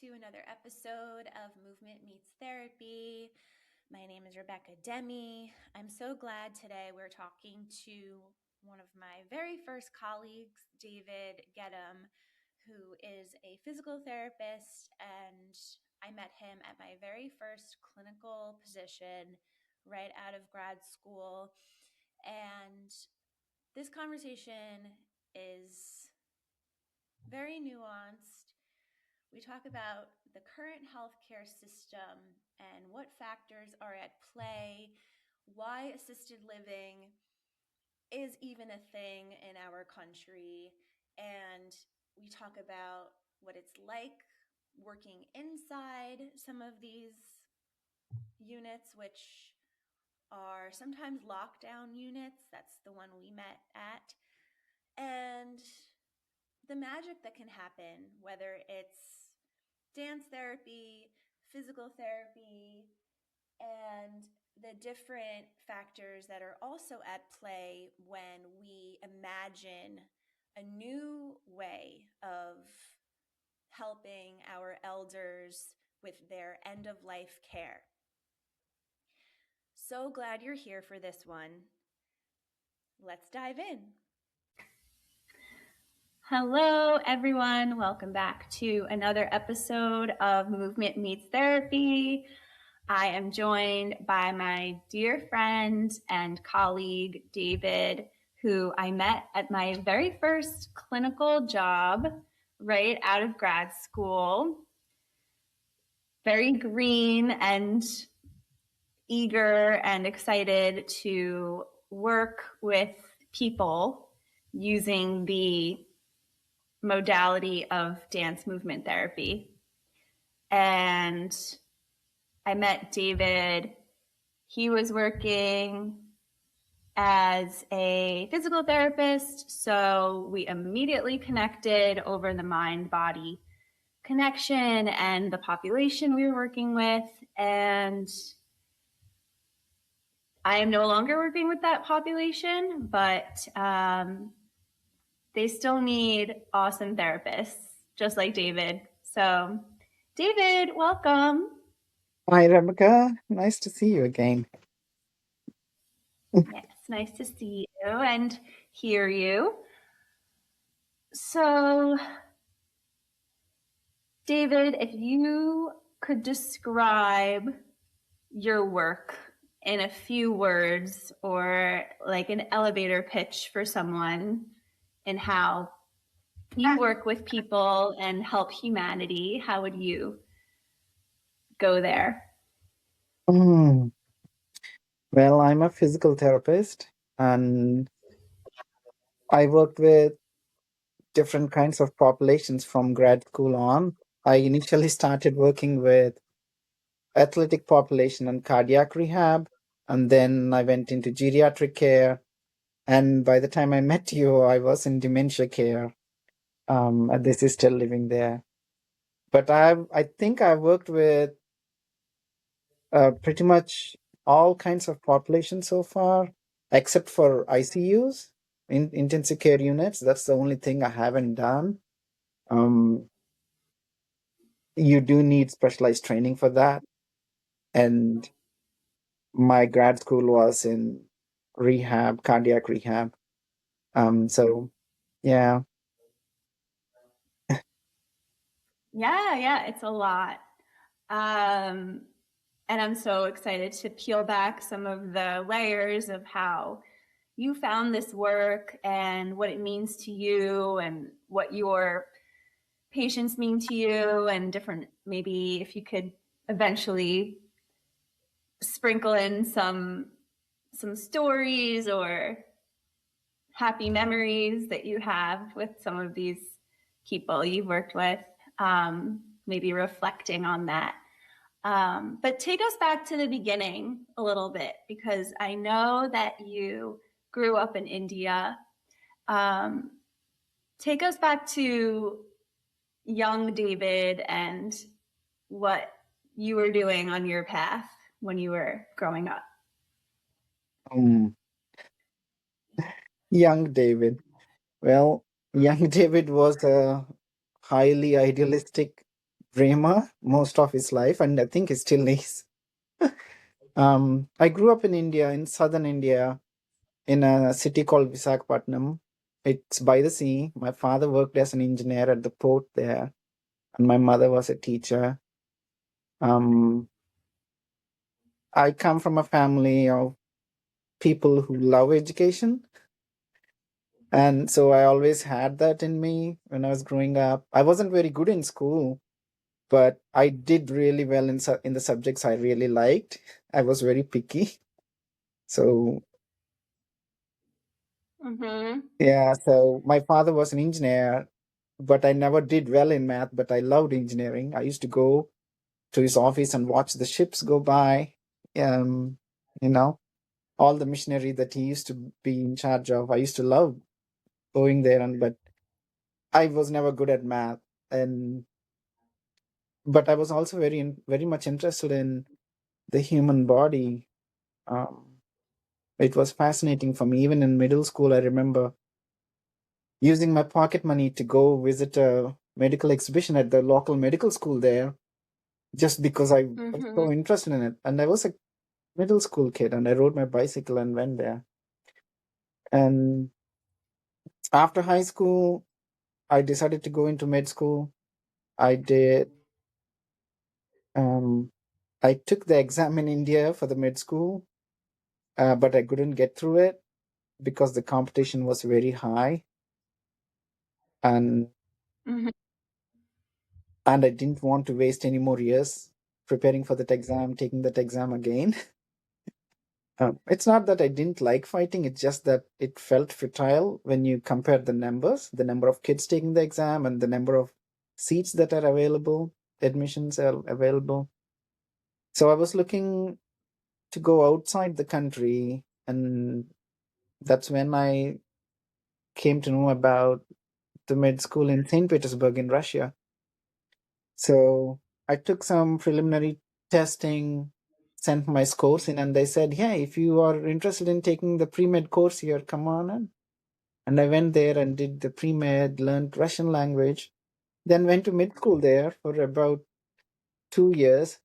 to another episode of Movement Meets Therapy. My name is Demi. I'm so glad today we're talking to one of my very first colleagues, David Geddem, who is a physical therapist, and I met him at my very first clinical position right out of grad school. And this conversation is very nuanced. We talk about the current healthcare system and what factors are at play, why assisted living is even a thing in our country, and we talk about what it's like working inside some of these units, which are sometimes lockdown units. That's the one we met at. And the magic that can happen, whether it's dance therapy, physical therapy, and the different factors that are also at play when we imagine a new way of helping our elders with their end of life care. So glad you're here for this one. Let's dive in. Hello, everyone. Welcome back to another episode of Movement Meets Therapy. I am joined by my dear friend and colleague, David, who I met at my very first clinical job right out of grad school. Very green and eager and excited to work with people using the modality of dance movement therapy. And I met David. He was working as a physical therapist, so we immediately connected over the mind-body connection and the population we were working with. And I am no longer working with that population, but they still need awesome therapists, just like David. So, David, welcome. Hi, Rebecca. Nice to see you again. Yes, nice to see you and hear you. So, David, if you could describe your work in a few words or like an elevator pitch for someone and how you work with people and help humanity, how would you go there? Well, I'm a physical therapist and I work with different kinds of populations from grad school on. I initially started working with athletic population and cardiac rehab, and then I went into geriatric care. And by the time I met you, I was in dementia care. And this is still living there. But I think I've worked with pretty much all kinds of populations so far, except for ICUs, intensive care units. That's the only thing I haven't done. You do need specialized training for that. And my grad school was in rehab, cardiac rehab. So yeah. Yeah, it's a lot. And I'm so excited to peel back some of the layers of how you found this work and what it means to you and what your patients mean to you, and different, maybe if you could eventually sprinkle in some stories or happy memories that you have with some of these people you've worked with, maybe reflecting on that. But take us back to the beginning a little bit, because I know that you grew up in India. Take us back to young David and what you were doing on your path when you were growing up. Young David. Well, young David was a highly idealistic dreamer most of his life, and I think he still is. I grew up in India, in southern India, in a city called Visakhapatnam. It's by the sea. My father worked as an engineer at the port there, and my mother was a teacher. Um, I come from a family of people who love education. And so I always had that in me when I was growing up. I wasn't very good in school, but I did really well in the subjects I really liked. I was very picky. So, Mm-hmm. yeah, so my father was an engineer, but I never did well in math, but I loved engineering. I used to go to his office and watch the ships go by. Um, you know, all the machinery that he used to be in charge of. I used to love going there, and but I was never good at math. And but I was also very much interested in the human body. Um, it was fascinating for me. Even in middle school, I remember using my pocket money to go visit a medical exhibition at the local medical school there, just because I was Mm-hmm. so interested in it. And I was a middle school kid, and I rode my bicycle and went there. And after high school, I decided to go into med school. I did. Um, I took the exam in India for the med school, but I couldn't get through it because the competition was very high, and Mm-hmm. I didn't want to waste any more years preparing for that exam, taking that exam again. It's not that I didn't like fighting, it's just that it felt futile when you compare the numbers, the number of kids taking the exam and the number of seats that are available, admissions are available. So I was looking to go outside the country, and that's when I came to know about the med school in St. Petersburg in Russia. So I took some preliminary testing, sent my scores in, and they said, "Yeah, if you are interested in taking the pre-med course here, come on in." And I went there and did the pre-med, learned Russian language, then went to mid school there for about 2 years.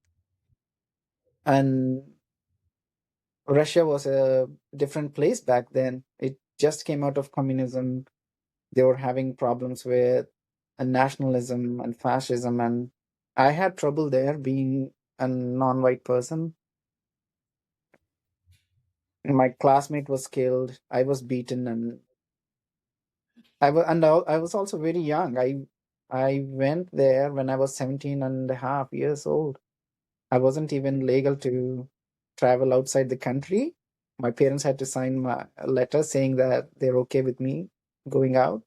And Russia was a different place back then. It just came out of communism. They were having problems with nationalism and fascism, and I had trouble there being a non-white person. My classmate was killed. I was beaten, and I was also very young. I went there when I was 17 and a half years old. I wasn't even legal to travel outside the country. My parents had to sign a letter saying that they're okay with me going out.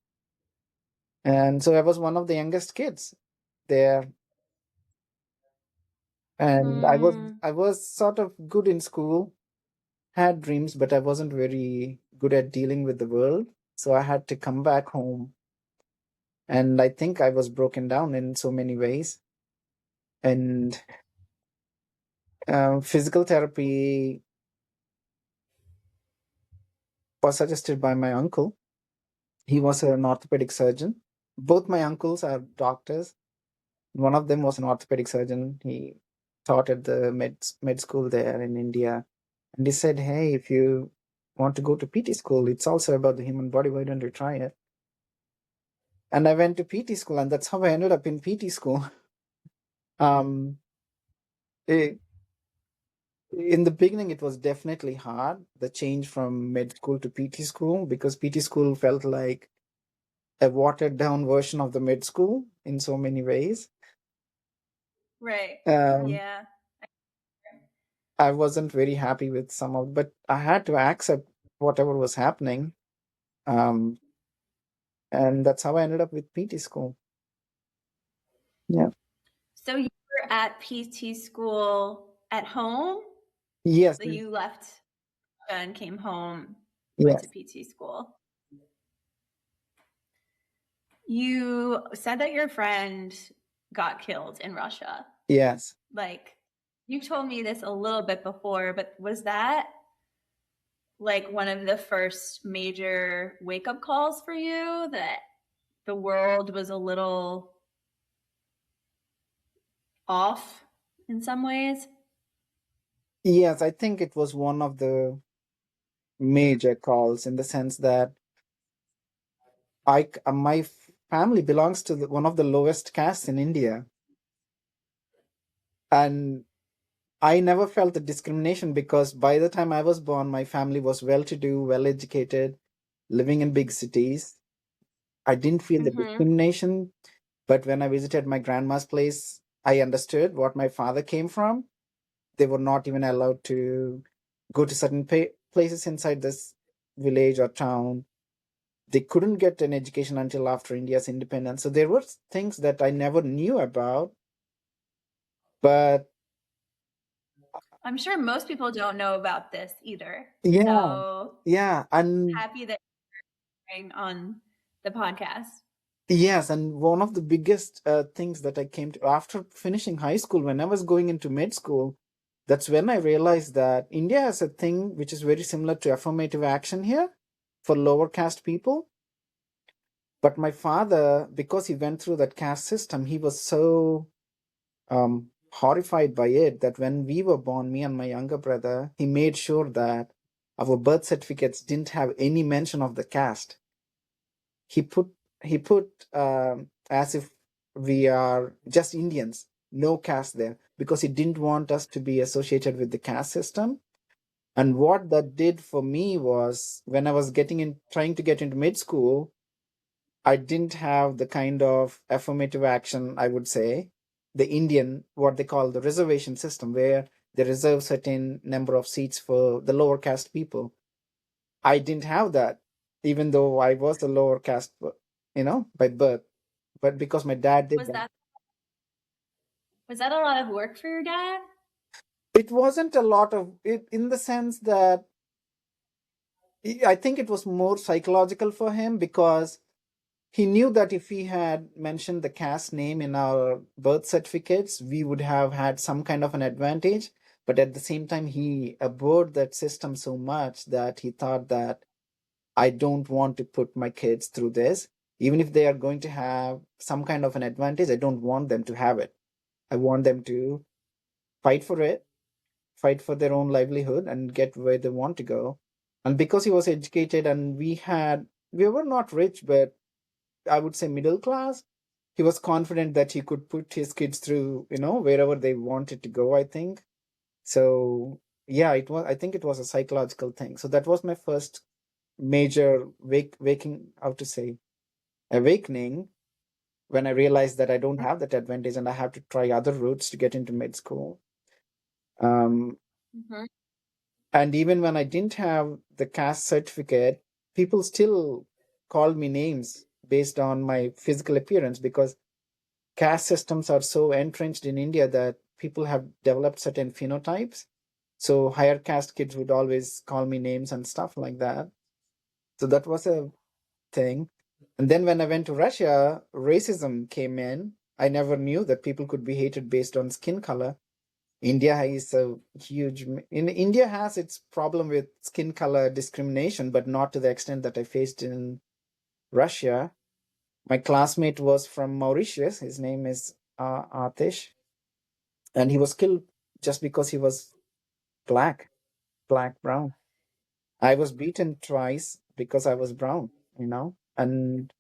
And so I was one of the youngest kids there. And Mm. I was sort of good in school, had dreams, but I wasn't very good at dealing with the world. So I had to come back home. And I think I was broken down in so many ways. And physical therapy was suggested by my uncle. He was an orthopedic surgeon. Both my uncles are doctors. One of them was an orthopedic surgeon. He taught at the med school there in India. And he said, "Hey, if you want to go to PT school, it's also about the human body. Why don't you try it?" And I went to PT school, and that's how I ended up in PT school. Um, it, in the beginning, it was definitely hard, the change from med school to PT school, because PT school felt like a watered down version of the med school in so many ways. Right. Um, Yeah. I wasn't very happy with some of, but I had to accept whatever was happening. Um, and that's how I ended up with PT school. Yeah. So you were at PT school at home? Yes. So you left and came home, went to Yes. PT school. You said that your friend got killed in Russia. Yes. Like, you told me this a little bit before, but was that like one of the first major wake up calls for you that the world was a little off in some ways? Yes, I think it was one of the major calls in the sense that my family belongs to one of the lowest castes in India, and I never felt the discrimination because by the time I was born, my family was well-to-do, well-educated, living in big cities. I didn't feel the Mm-hmm. discrimination, but when I visited my grandma's place, I understood what my father came from. They were not even allowed to go to certain places inside this village or town. They couldn't get an education until after India's independence. So there were things that I never knew about. But I'm sure most people don't know about this either. yeah, So yeah. And happy that you're on the podcast. yes, and one of the biggest things that I came to after finishing high school, when I was going into med school, that's when I realized that India has a thing which is very similar to affirmative action here for lower caste people. But my father, because he went through that caste system, he was so horrified by it that when we were born, me and my younger brother, he made sure that our birth certificates didn't have any mention of the caste. He put as if we are just Indians, no caste there, because he didn't want us to be associated with the caste system. And what that did for me was when I was trying to get into mid school, I didn't have the kind of affirmative action, I would say, the Indian, what they call the reservation system, where they reserve certain number of seats for the lower caste people. I didn't have that, even though I was a lower caste, by birth. But because my dad did Was that, that was that a lot of work for your dad? it wasn't a lot of it in the sense that I think it was more psychological for him because he knew that if he had mentioned the caste name in our birth certificates, we would have had some kind of an advantage. But at the same time, he abhorred that system so much that he thought that I don't want to put my kids through this. Even if they are going to have some kind of an advantage, I don't want them to have it. I want them to fight for it, fight for their own livelihood, and get where they want to go. And because he was educated and we were not rich, but I would say middle class, he was confident that he could put his kids through, wherever they wanted to go, I think. So, yeah, I think it was a psychological thing. So that was my first major waking, how to say, awakening when I realized that I don't have that advantage and I have to try other routes to get into med school. Um, Mm-hmm. and even when I didn't have the caste certificate, people still called me names based on my physical appearance because caste systems are so entrenched in India that people have developed certain phenotypes. So higher caste kids would always call me names and stuff like that. So that was a thing. And then when I went to Russia, racism came in. I never knew that people could be hated based on skin color. India is a India has its problem with skin color discrimination, but not to the extent that I faced in Russia. My classmate was from Mauritius. His name is Atish, and he was killed just because he was black, brown. I was beaten twice because I was brown, and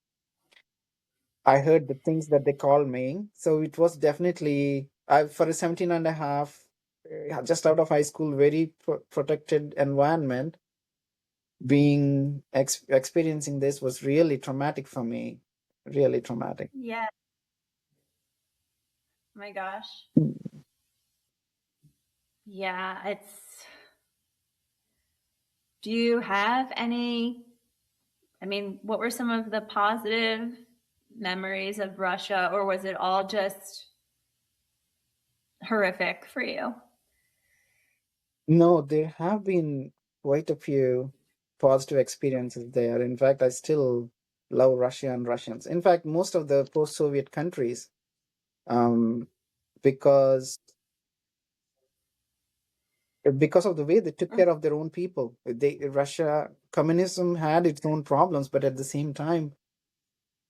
I heard the things that they called me. So it was definitely, for a 17 and a half, just out of high school, very protected environment, experiencing this was really traumatic for me. Really traumatic. Yeah. Oh my gosh. Yeah, do you have any, I mean, what were some of the positive memories of Russia, or was it all just horrific for you? No, there have been quite a few positive experiences there. In fact, I still love Russia and Russians. In fact, most of the post-Soviet countries, um, because because of the way they took care of their own people. Russia communism had its own problems, but at the same time,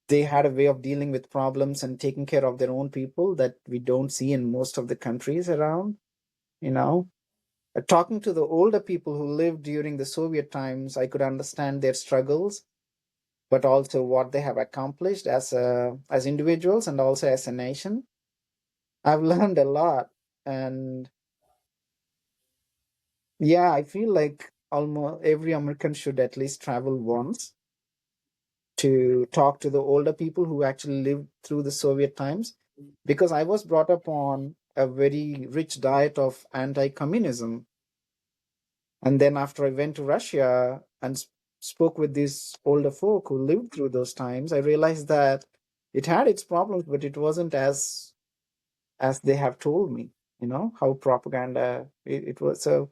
they had a way of dealing with problems and taking care of their own people that we don't see in most of the countries around, you know. Talking to the older people who lived during the Soviet times, I could understand their struggles, but also what they have accomplished as individuals and also as a nation. I've learned a lot, and yeah, I feel like almost every American should at least travel once to talk to the older people who actually lived through the Soviet times, because I was brought up on a very rich diet of anti-communism. And then after I went to Russia and spoke with these older folk who lived through those times, I realized that it had its problems, but it wasn't as they have told me, how propaganda it was. So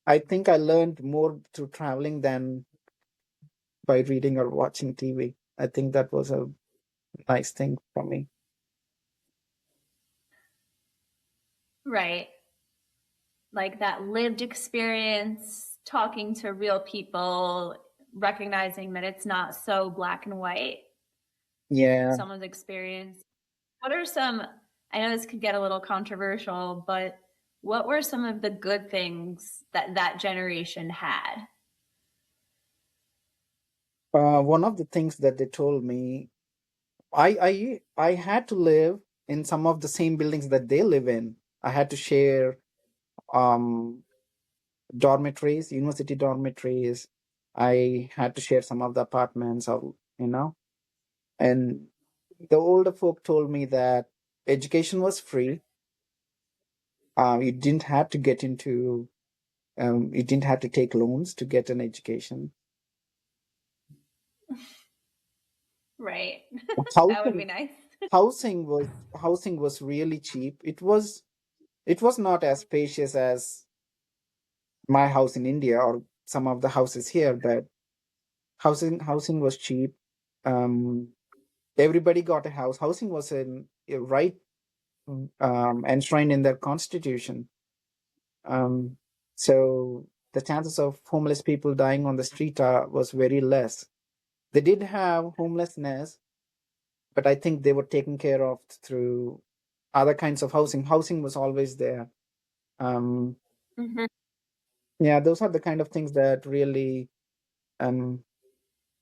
I think I learned more through traveling than by reading or watching TV. I think that was a nice thing for me. Right. Like that lived experience, talking to real people, recognizing that it's not so black and white, Yeah. someone's experience. What are some, I know this could get a little controversial, but what were some of the good things that that generation had? One of the things that they told me, I had to live in some of the same buildings that they live in. I had to share um dormitories, university dormitories. I had to share some of the apartments, and the older folk told me that education was free. You didn't have to get into, you didn't have to take loans to get an education. Right. That would be Housing, nice. housing was really cheap. It was not as spacious as my house in India or some of the houses here, but housing was cheap. Um, Everybody got a house. Housing was a right enshrined in their constitution. Um, so the chances of homeless people dying on the street was very less. They did have homelessness, but I think they were taken care of through other kinds of housing. Housing was always there. Um, Mm-hmm. yeah, those are the kind of things that really um,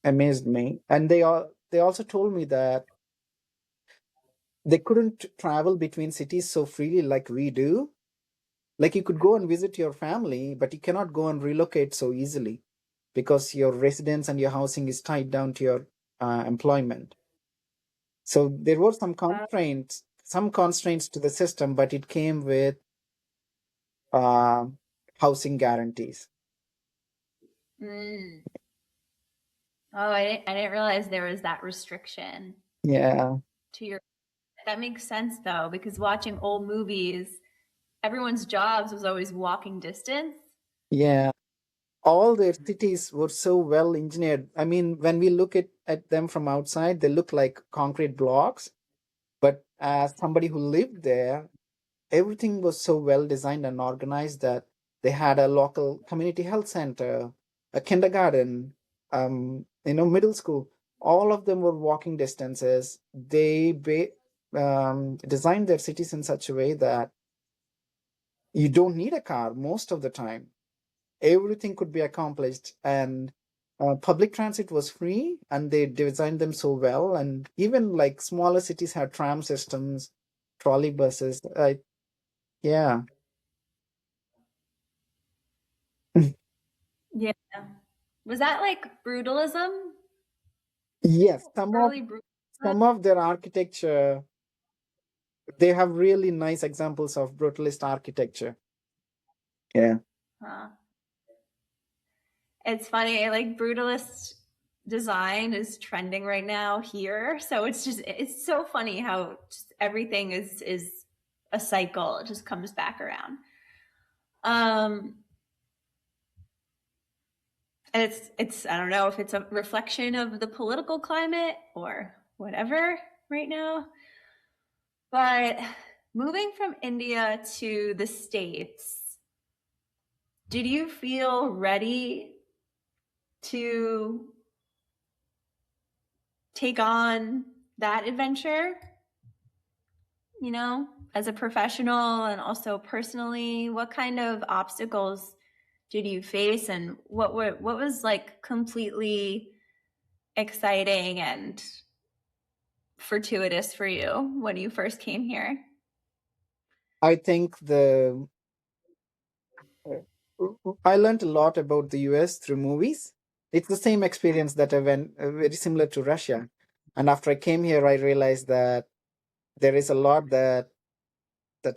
amazed me. And they also told me that they couldn't travel between cities so freely like we do. Like you could go and visit your family, but you cannot go and relocate so easily because your residence and your housing is tied down to your employment. So there were some constraints to the system, but it came with uh, housing guarantees. Mm. Oh, I didn't realize there was that restriction Yeah, to your. That makes sense though, because watching old movies, everyone's jobs was always walking distance. yeah. All their cities were so well engineered. I mean, when we look at them from outside, they look like concrete blocks. But as somebody who lived there, everything was so well designed and organized that they had a local community health center, a kindergarten, middle school. All of them were walking distances. They designed their cities in such a way that you don't need a car most of the time. Everything could be accomplished, and public transit was free, and they designed them so well. And even like smaller cities had tram systems, trolley buses. Yeah. Yeah. Was that like brutalism? Yes, some of Early brutalism? some of their architecture, they have really nice examples of brutalist architecture. Yeah. Huh. It's funny, like brutalist design is trending right now here. So it's so funny how just everything is a cycle. It just comes back around. Um and it's I don't know if it's a reflection of the political climate or whatever right now. But moving from India to the States, did you feel ready to take on that adventure, as a professional and also personally? What kind of obstacles did you face, and what was like completely exciting and fortuitous for you when you first came here? I think I learned a lot about the US through movies. It's the same experience that I went, very similar to Russia. And after I came here, I realized that there is a lot that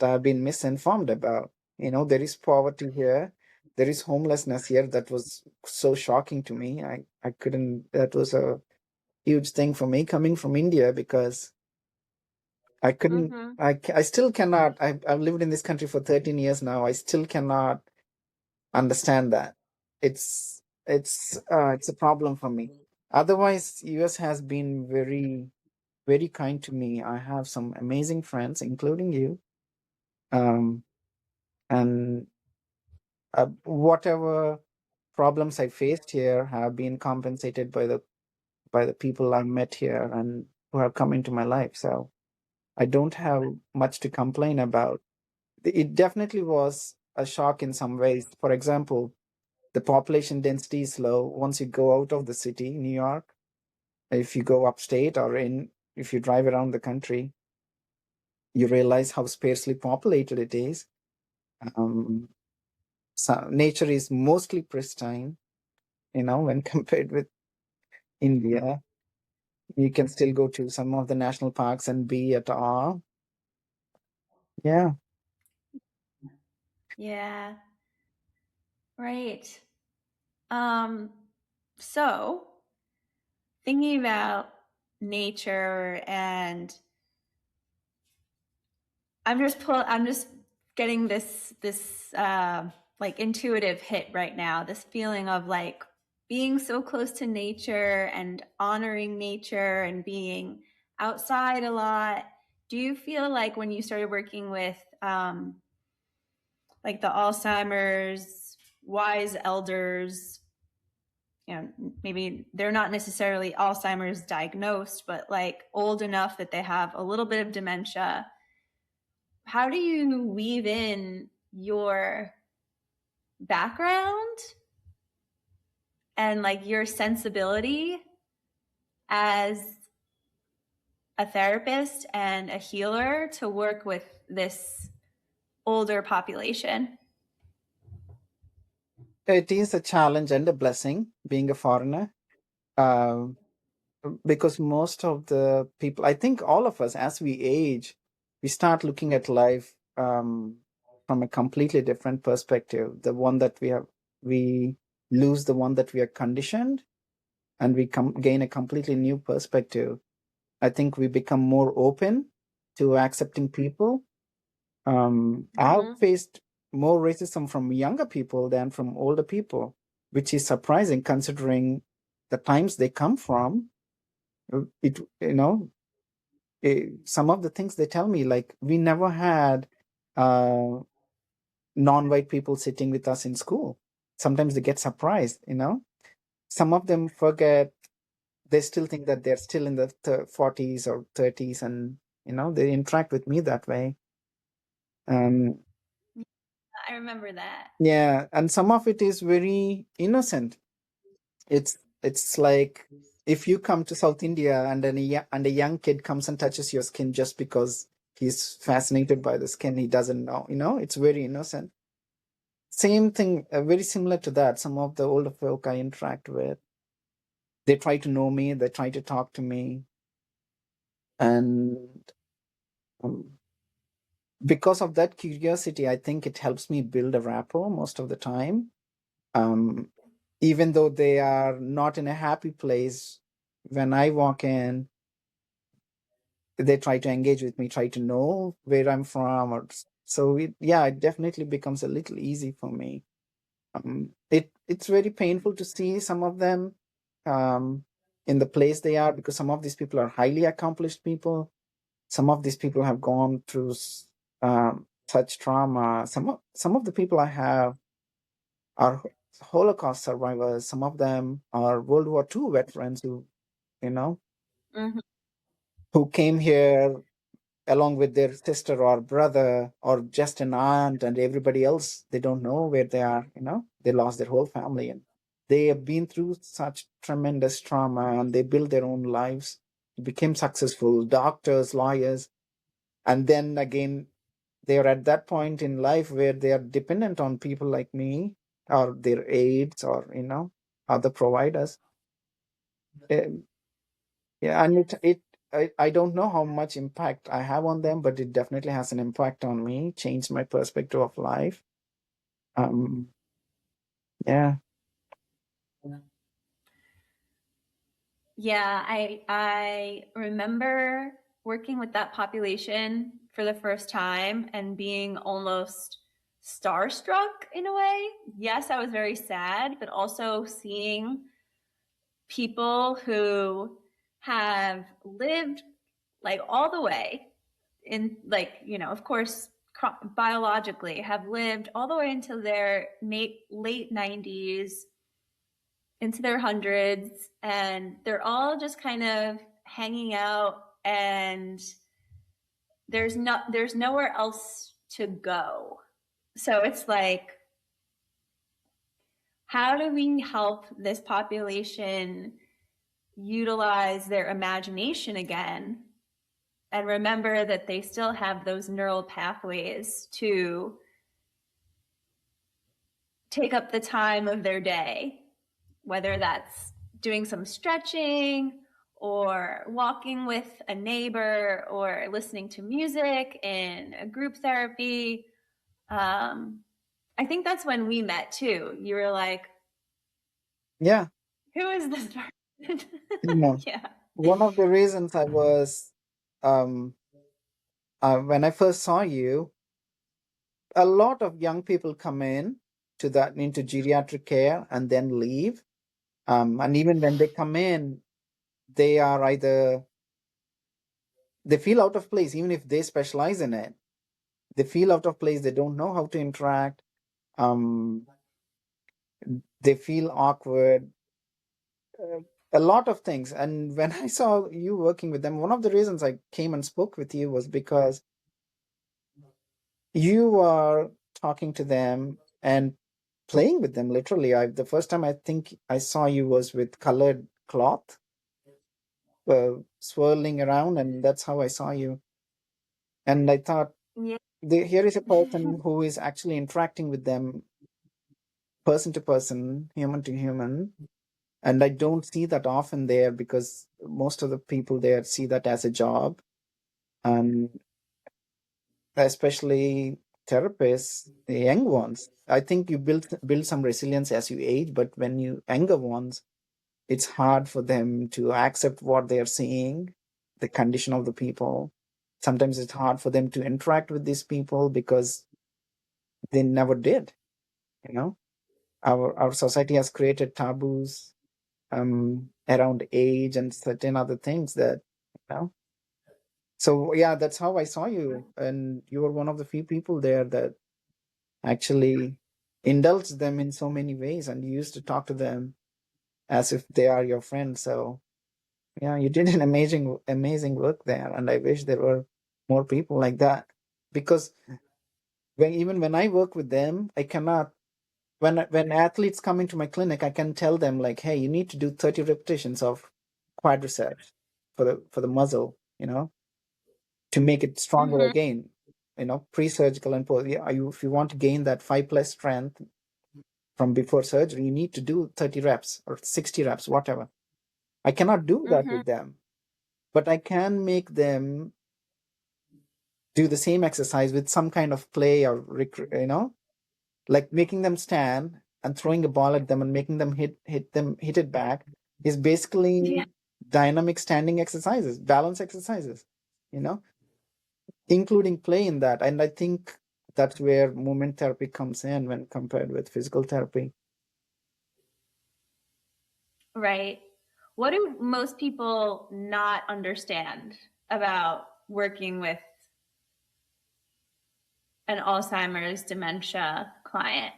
I've been misinformed about. There is poverty here. There is homelessness here. That was so shocking to me. I couldn't, that was a huge thing for me coming from India, because I couldn't, Mm-hmm. I still cannot, I've lived in this country for 13 years now. I still cannot understand that. It's a problem for me. Otherwise, US has been very, very kind to me. I have some amazing friends, including you. Um, and whatever problems I faced here have been compensated by the people I met here and who have come into my life. So I don't have much to complain about. It definitely was a shock in some ways. For example, the population density is low. Once you go out of the city, New York, if you go upstate or if you drive around the country, you realize how sparsely populated it is. Um, so nature is mostly pristine, when compared with India. You can still go to some of the national parks and be at awe. Yeah. Yeah, right. Um, so thinking about nature, and I'm just getting this like intuitive hit right now. This feeling of like being so close to nature and honoring nature and being outside a lot. Do you feel like when you started working with like the Alzheimer's wise elders, maybe they're not necessarily Alzheimer's diagnosed, but like old enough that they have a little bit of dementia, how do you weave in your background and like your sensibility as a therapist and a healer to work with this older population? It is a challenge and a blessing being a foreigner. Um, because most of the people, I think all of us, as we age, we start looking at life from a completely different perspective. The one that we lose the one that we are conditioned, and we gain a completely new perspective. I think we become more open to accepting people. I've Mm-hmm. faced more racism from younger people than from older people, which is surprising considering the times they come from. It some of the things they tell me, like, we never had uh, non-white people sitting with us in school. Sometimes they get surprised. Some of them forget, they still think that they're still in the 40s or 30s, and they interact with me that way. um I remember that. yeah, and some of it is very innocent. It's like, if you come to South India and a young kid comes and touches your skin just because he's fascinated by the skin, he doesn't know, it's very innocent. Same thing, very similar to that. Some of the older folk I interact with, they try to know me, they try to talk to me, and um, because of that curiosity, I think it helps me build a rapport most of the time. um, Even though they are not in a happy place, when I walk in, they try to engage with me, try to know where I'm from, so it definitely becomes a little easy for me. It's very painful to see some of them um, in the place they are, because some of these people are highly accomplished people. Some of these people have gone through such trauma. Some of the people I have are Holocaust survivors. Some of them are World War II veterans who, you know, Mhm. who came here along with their sister or brother or just an aunt, and everybody else, they don't know where they are, they lost their whole family, and they have been through such tremendous trauma, and they built their own lives, became successful doctors, lawyers, and then again they are at that point in life where they are dependent on people like me or their aides or other providers. Um, yeah, and I don't know how much impact I have on them, but it definitely has an impact on me, changed my perspective of life. Um, yeah. Yeah, I remember working with that population for the first time and being almost starstruck in a way. Yes, I was very sad, but also seeing people who have lived like all the way in, like, of course, biologically have lived all the way into their late 90s, into their hundreds, and they're all just kind of hanging out, and there's nowhere else to go. So it's like, how do we help this population utilize their imagination again and remember that they still have those neural pathways to take up the time of their day, whether that's doing some stretching or walking with a neighbor or listening to music in a group therapy. I think that's when we met too. You were like, Yeah. who is this person? Yeah. Yeah. One of the reasons I was, um, when I first saw you, a lot of young people come in into geriatric care and then leave. And even when they come in, they are either they feel out of place, even if they specialize in it. They feel out of place. They don't know how to interact. Um, they feel awkward. Uh, a lot of things. And when I saw you working with them, one of the reasons I came and spoke with you was because you are talking to them and playing with them. Literally, the first time I think I saw you was with colored cloth, swirling around, and that's how I saw you. And I thought, Yeah. here is a person who is actually interacting with them, person to person, human to human. And I don't see that often there, because most of the people there see that as a job. And especially therapists, the young ones, I think you build some resilience as you age, but when you younger ones, it's hard for them to accept what they're seeing, the condition of the people. Sometimes it's hard for them to interact with these people because they never did. You know, our society has created taboos around age and certain other things that, you know. So yeah, that's how I saw you, and you were one of the few people there that actually indulged them in so many ways, and you used to talk to them as if they are your friends. So yeah, you did an amazing work there, and I wish there were more people like that. Because even when I work with them, I cannot. When athletes come into my clinic, I can tell them like, "Hey, you need to do 30 repetitions of quadriceps for the muscle, to make it stronger Mm-hmm. again, pre-surgical and post. Yeah, if you want to gain that 5+ strength from before surgery, you need to do 30 reps or 60 reps, whatever. I cannot do that Mm-hmm. with them, but I can make them do the same exercise with some kind of play or like making them stand and throwing a ball at them and making them hit it back is Yeah. basically dynamic standing exercises, balance exercises, you know, including play in that. And I think that's where movement therapy comes in when compared with physical therapy. Right. What do most people not understand about working with an Alzheimer's dementia client?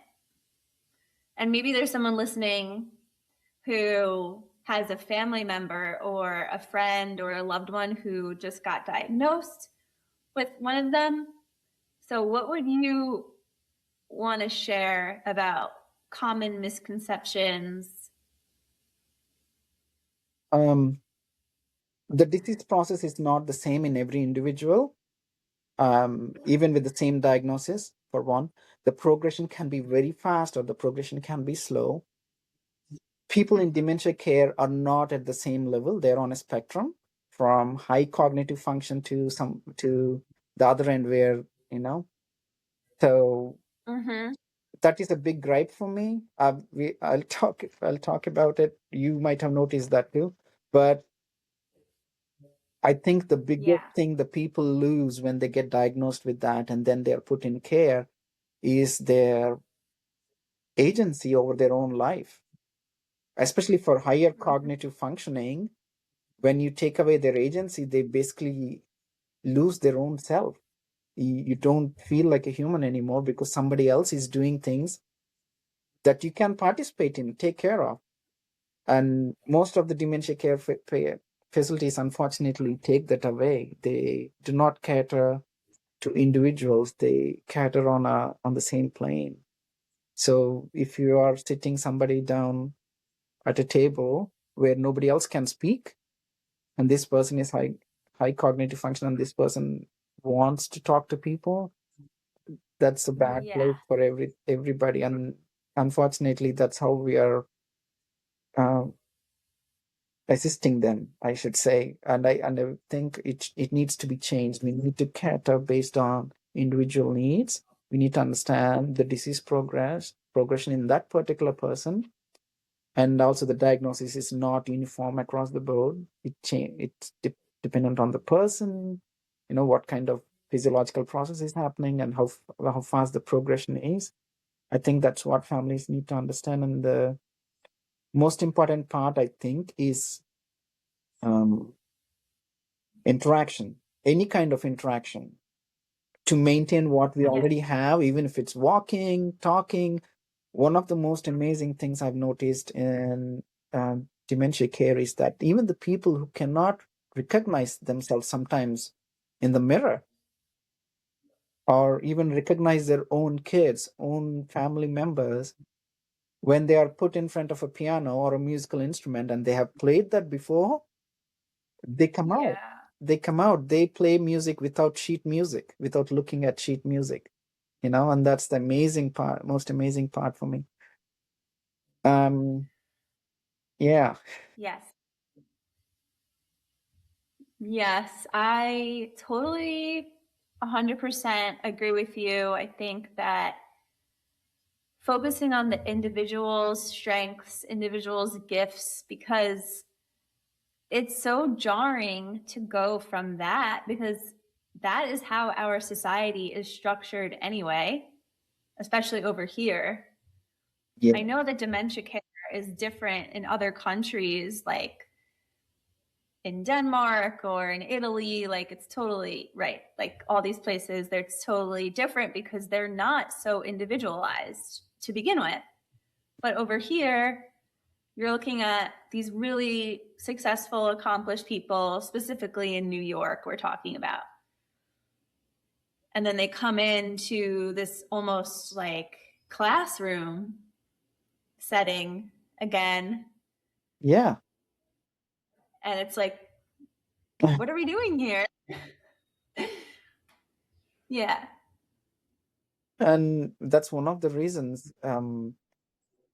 And maybe there's someone listening who has a family member or a friend or a loved one who just got diagnosed with one of them. So, what would you want to share about common misconceptions? Um, the disease process is not the same in every individual. Even with the same diagnosis, for one, the progression can be very fast or the progression can be slow. People in dementia care are not at the same level. They're on a spectrum from high cognitive function to the other end where, you know, so Mm-hmm. that is a big gripe for me. I'll talk about it. You might have noticed that too. But I think the biggest Yeah. thing the people lose when they get diagnosed with that and then they're put in care is their agency over their own life, especially for higher Mm-hmm. cognitive functioning. When you take away their agency, they basically lose their own self. You don't feel like a human anymore because somebody else is doing things that you can participate in, take care of. And most of the dementia care facilities, unfortunately, take that away. They do not cater to individuals. They cater on the same plane. So if you are sitting somebody down at a table where nobody else can speak, and this person is high cognitive function, and this person wants to talk to people, that's a bad Yeah. place for everybody. And unfortunately, that's how we are uh, assisting them, I should say. And I think it needs to be changed. We need to cater based on individual needs. We need to understand the disease progression in that particular person, and also the diagnosis is not uniform across the board. It's dependent on the person, what kind of physiological process is happening and how fast the progression is. I think that's what families need to understand. And the most important part, I think, is um, interaction, any kind of interaction, to maintain what we Yeah. already have, even if it's walking, talking. One of the most amazing things I've noticed in dementia care is that even the people who cannot recognize themselves sometimes in the mirror, or even recognize their own kids, own family members, when they are put in front of a piano or a musical instrument and they have played that before, they come out. Yeah. They play music without sheet music, without looking at sheet music, and that's the amazing part, most amazing part for me. Um, yeah. Yes. Yes. I totally 100% agree with you. I think that focusing on the individual's strengths, individual's gifts, because it's so jarring to go from that because that is how our society is structured anyway, especially over here. I Yeah. know that dementia care is different in other countries, like in Denmark or in Italy. Like it's totally right. Like all these places, they're totally different because they're not so individualized to begin with. But over here, you're looking at these really successful, accomplished people, specifically in New York, we're talking about. And then they come into this almost like classroom setting again. Yeah. And it's like, what are we doing here? Yeah. And that's one of the reasons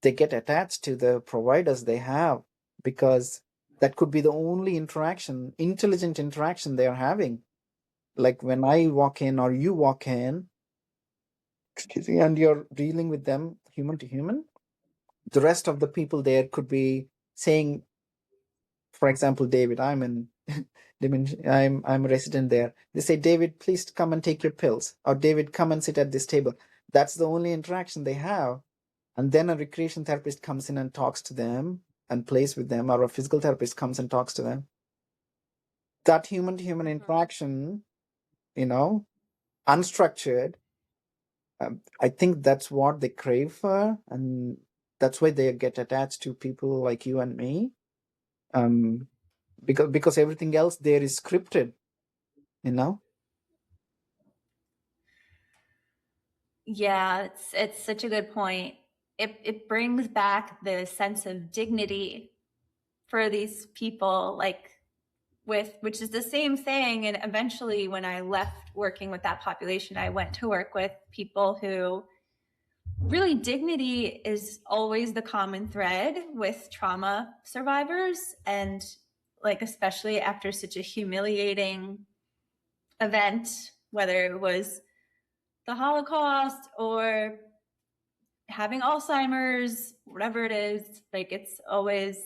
they get attached to the providers they have, because that could be the only intelligent interaction they are having. Like when I walk in or you walk in, excuse me, and you're dealing with them human to human, the rest of the people there could be saying, for example, David, I'm in I'm a resident there. They say, David, please come and take your pills, or David, come and sit at this table. That's the only interaction they have. And then a recreation therapist comes in and talks to them and plays with them, or a physical therapist comes and talks to them. That human to human Mm-hmm. interaction, you know, unstructured, I think that's what they crave for. And that's why they get attached to people like you and me. Because everything else there is scripted, you know. Yeah, it's such a good point. It brings back the sense of dignity for these people, like which is the same thing. And eventually, when I left working with that population, I went to work with people who really dignity is always the common thread with trauma survivors, and like especially after such a humiliating event, whether it was the Holocaust or having Alzheimer's, whatever it is, like it's always,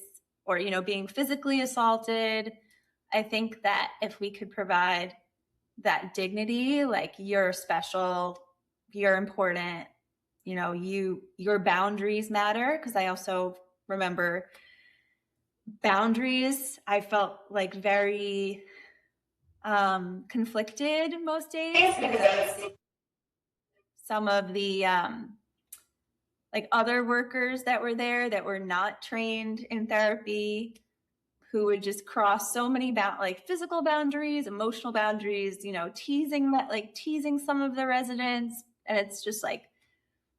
or, you know, being physically assaulted. I think that if we could provide that dignity, like you're special, you're important, you know, your boundaries matter. Cause I also remember boundaries, I felt like very conflicted most days because some of the like other workers that were there that were not trained in therapy, who would just cross so many like physical boundaries, emotional boundaries, you know, teasing some of the residents. And it's just like,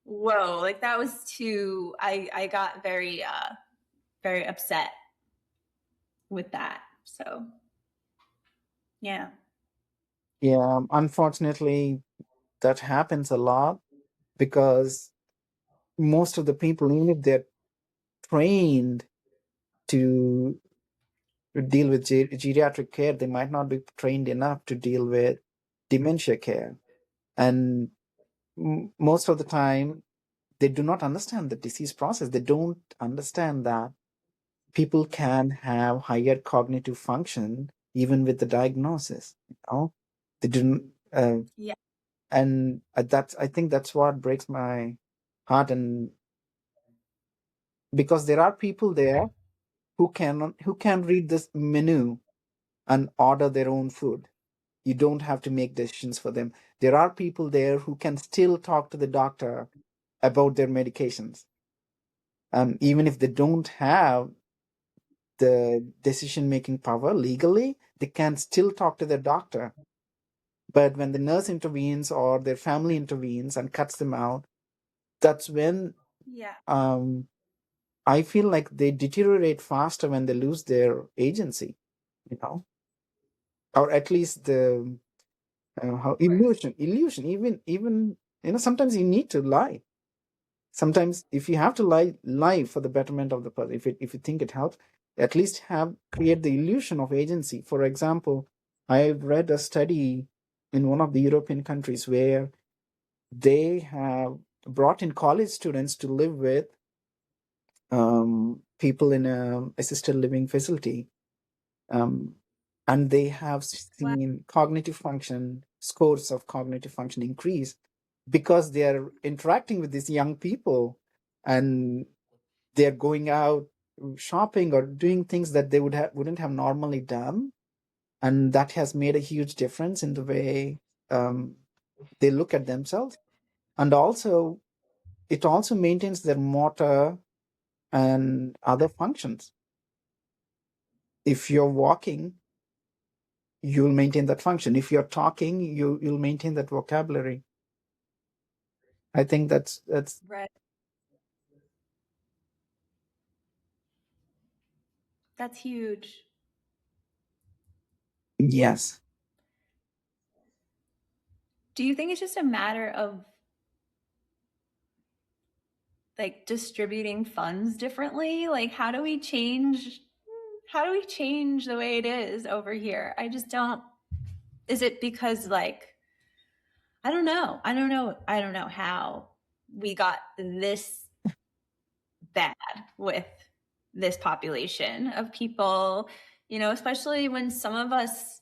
whoa, like that was too, I got very upset with that. So yeah. Yeah, unfortunately, that happens a lot because most of the people, even if they're trained to deal with geriatric care, they might not be trained enough to deal with dementia care. And most of the time, they do not understand the disease process. They don't understand that people can have higher cognitive function even with the diagnosis. You know, they didn't. Yeah. And that's, I think that's what breaks my heart. And because there are people there who can read this menu and order their own food. You don't have to make decisions for them. There are people there who can still talk to the doctor about their medications. Even if they don't have the decision making power legally, they can still talk to their doctor. But when the nurse intervenes or their family intervenes and cuts them out, that's when Yeah. I feel like they deteriorate faster when they lose their agency, you know, or at least the how illusion. Even you know, sometimes you need to lie. Sometimes if you have to lie for the betterment of the person, if you think it helps, at least have create the illusion of agency. For example, I've read a study in one of the European countries where they have brought in college students to live with people in a assisted living facility, um, and they have Wow. seen cognitive function scores of cognitive function increase because they are interacting with these young people, and they're going out shopping or doing things that they wouldn't have normally done, and that has made a huge difference in the way um, they look at themselves. And also it also maintains their motor and other functions. If you're walking, you'll maintain that function. If you're talking, you'll maintain that vocabulary. I think that's Right. That's huge. yes. Do you think it's just a matter of like distributing funds differently? Like how do we change the way it is over here? I just don't. Is it because like I don't know. I don't know how we got this bad with this population of people, you know, especially when some of us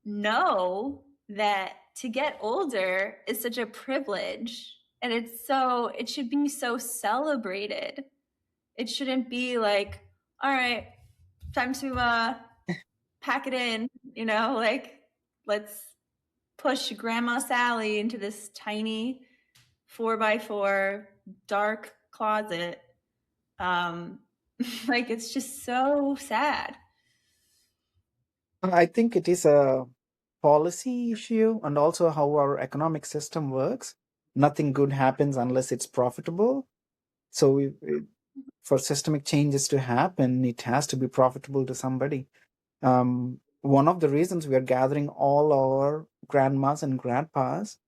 know that to get older is such a privilege, and it should be so celebrated. It shouldn't be like, all right, time to pack it in, you know, like let's push Grandma Sally into this tiny 4x4 dark closet. Um, Like, it's just so sad. I think it is a policy issue and also how our economic system works. Nothing good happens unless it's profitable. So for systemic changes to happen, it has to be profitable to somebody. One of the reasons we are gathering all our grandmas and grandpas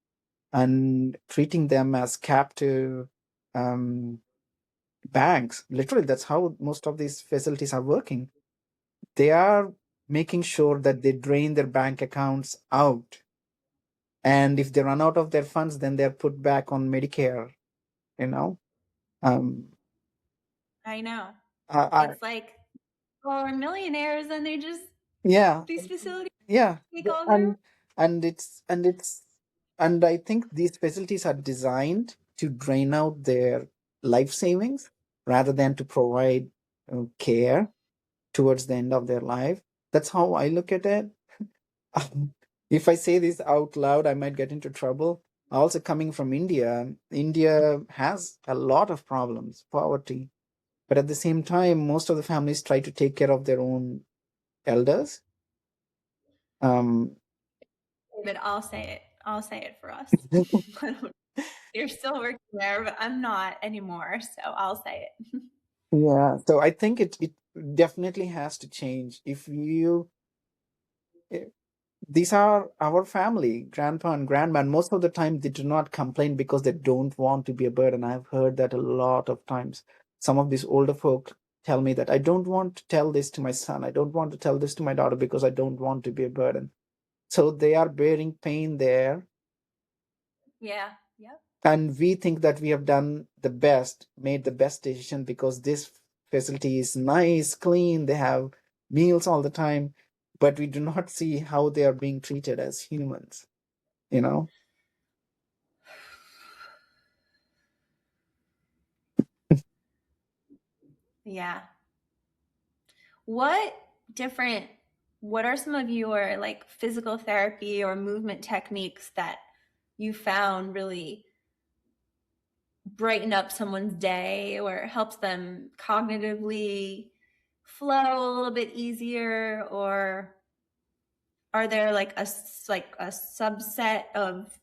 and treating them as captive um, banks, literally, that's how most of these facilities are working. They are making sure that they drain their bank accounts out. And if they run out of their funds, then they're put back on Medicare, you know? Um, I know. I It's like, well, we're millionaires and they just, yeah, these facilities yeah. take all their. And I think these facilities are designed to drain out their life savings rather than to provide care towards the end of their life. That's how I look at it. If I say this out loud, I might get into trouble. Also, coming from India, India has a lot of problems, poverty. But at the same time, most of the families try to take care of their own elders. Um, But I'll say it. I'll say it for us. You're still working there, but I'm not anymore. So I'll say it. yeah, so I think it definitely has to change. If you eh, these are our family, grandpa and grandma, and most of the time they do not complain because they don't want to be a burden. I've heard that a lot of times. Some of these older folk tell me that I don't want to tell this to my son. I don't want to tell this to my daughter because I don't want to be a burden. So they are bearing pain there. Yeah. Yep. And we think that we have done the best, made the best decision because this facility is nice, clean, they have meals all the time, but we do not see how they are being treated as humans, you know? Yeah. What different, what are some of your like physical therapy or movement techniques that you found really brighten up someone's day or helps them cognitively flow a little bit easier? Or are there like a subset of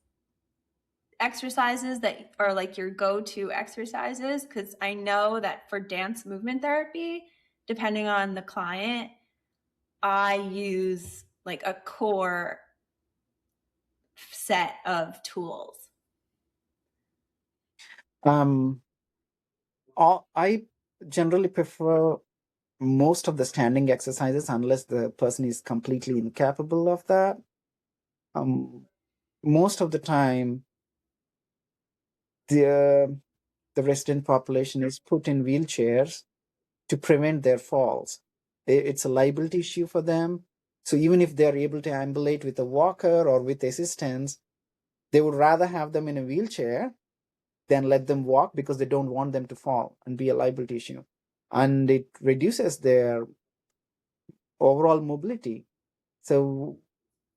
exercises that are like your go-to exercises? Because I know that for dance movement therapy, depending on the client, I use like a core set of tools. Um, I generally prefer most of the standing exercises unless the person is completely incapable of that. Um, Most of the time, the the resident population is put in wheelchairs to prevent their falls. It's a liability issue for them. So even if they're able to ambulate with a walker or with assistance, they would rather have them in a wheelchair than let them walk because they don't want them to fall and be a liability issue. And it reduces their overall mobility. So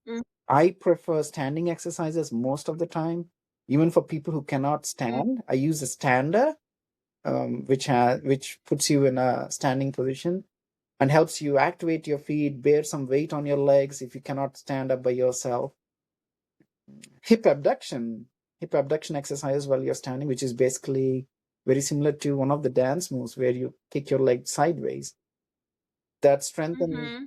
Mm-hmm. I prefer standing exercises most of the time. Even for people who cannot stand, I use a stander, which puts you in a standing position and helps you activate your feet, bear some weight on your legs if you cannot stand up by yourself. Hip abduction, hip abduction exercise while you're standing, which is basically very similar to one of the dance moves where you kick your leg sideways. That strengthens, Mm-hmm.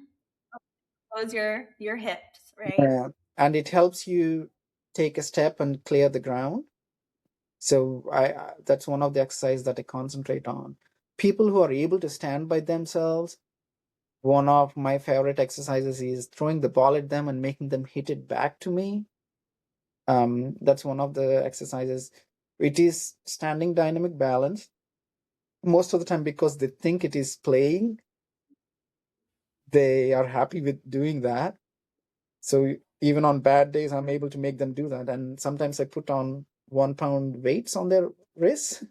Close your hips, right? and it helps you take a step and clear the ground. So that's one of the exercises that I concentrate on. People who are able to stand by themselves, one of my favorite exercises is throwing the ball at them and making them hit it back to me. That's one of the exercises. It is standing dynamic balance. Most of the time, because they think it is playing, they are happy with doing that. So even on bad days, I'm able to make them do that. And sometimes I put on 1 pound weights on their wrists.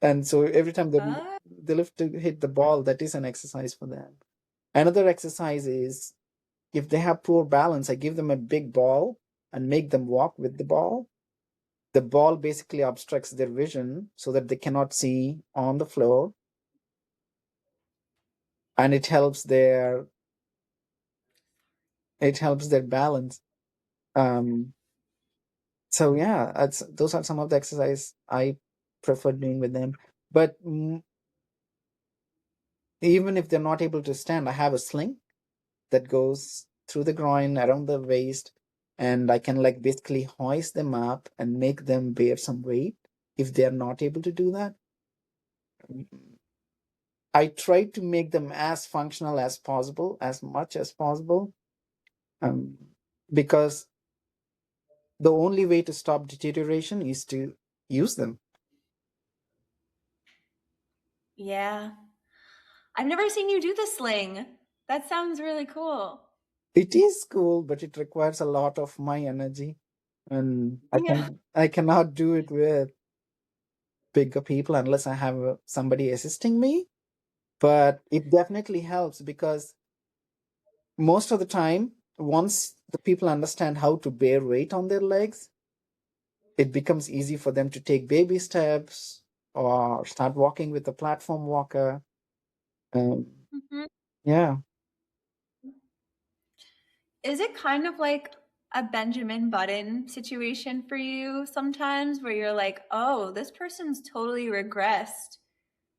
And so every time Uh, they lift to hit the ball, that is an exercise for them. Another exercise is if they have poor balance, I give them a big ball and make them walk with the ball. The ball basically obstructs their vision so that they cannot see on the floor. and it helps their balance. Um, so yeah, those are some of the exercise I prefer doing with them. But even if they're not able to stand, I have a sling that goes through the groin around the waist, and I can like basically hoist them up and make them bear some weight if they're not able to do that. I try to make them as functional as possible, as much as possible, um, because the only way to stop deterioration is to use them. Yeah. I've never seen you do the sling. That sounds really cool. It is cool, but it requires a lot of my energy, and Yeah. I cannot do it with bigger people unless I have somebody assisting me. But it definitely helps because most of the time, once the people understand how to bear weight on their legs, it becomes easy for them to take baby steps or start walking with a platform walker. Um, Mhm. yeah. Is it kind of like a Benjamin Button situation for you sometimes where you're like, oh, this person's totally regressed